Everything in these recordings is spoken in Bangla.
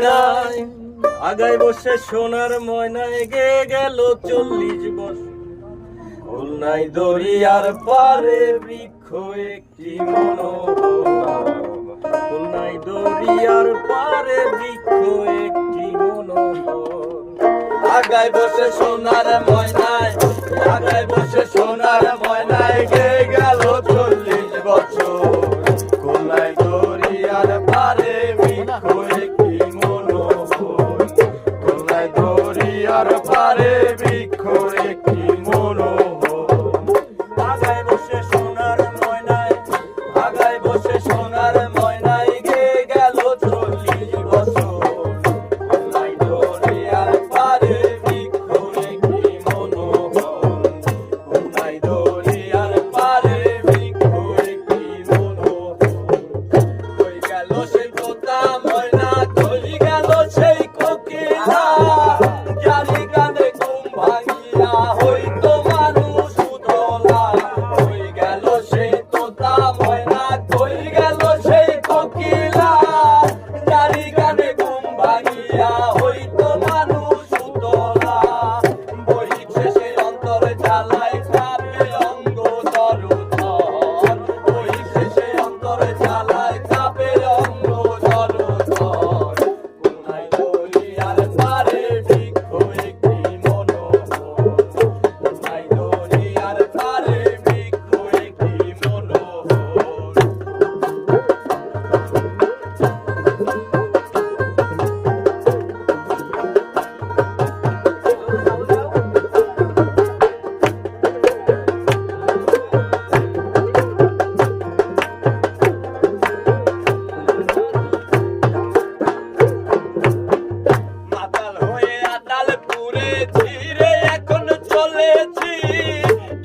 নাই, আগায় বসে সোনার ময়নায় গে গেল 40 বছর। ফুল নাই দরিয়ার পারে বৃক্ষ একটি মনোহর, ফুল নাই দরিয়ার পারে বৃক্ষ একটি মনোহর। আগায় বসে সোনার ময়নায়, আগায় বসে সোনার ময়নায় গে গেল 40 বছর। ফুল নাই দরিয়ার পারে বৃক্ষ একটি মনোহর, ফুল নাই দরিয়ার পারে বৃক্ষ একটি মনোহর। আগায় বসে সোনার ময়নায়, আগায় বসে সোনার ময়নায় গে গেল 40 বছর। ফুল নাই দরিয়ার পারে বৃক্ষ একটি মনোহর, ফুল নাই দরিয়ার পারে বৃক্ষ একটি মনোহর। কই গেল সেই তোতা ময়না, কই গেল সেই কোকিলা, যারি গানে ঘুম ভাঙিয়া হইতো মানুষ উতলা। কই গেল সেই তোতা ময়না, কই গেল সেই কোকিলা, যারি গানে ঘুম ভাঙিয়া হইতো মানুষ উতলা। বহিছে সেই অন্তর জ্বালায় কাঁপে অঙ্গ জলধর, বহিছে সেই অন্তর জ্বালায় কাঁপে অঙ্গ জলধর। ফুল নাই দরিয়ার পারে বৃক্ষ একটি মনোহর, ফুল নাই দরিয়ার পারে বৃক্ষ একটি মনোহর। মাতাল হয়ে আতালপুরে ছিঁড়ে এখন চলেছি,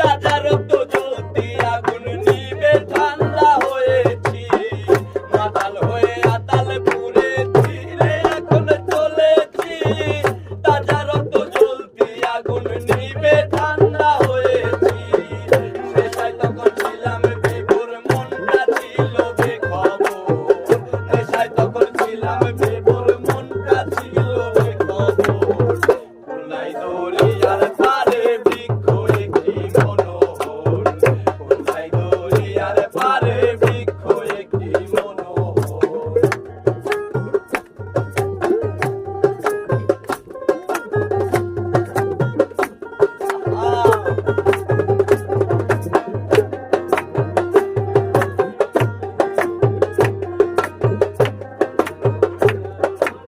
তাজা রক্ত জ্বলতি আগুন নিবে ঠান্ডা হয়েছি। মাতাল হয়ে আতালপুরে ছিঁড়ে এখন চলেছি, তাজা রক্ত জ্বলতি আগুন নিবে ঠান্ডা হয়েছি। নেশায় তখন ছিলাম বিভোর, মনটা ছিল বেখবর, নেশায় তখন ছিলাম বিভোর,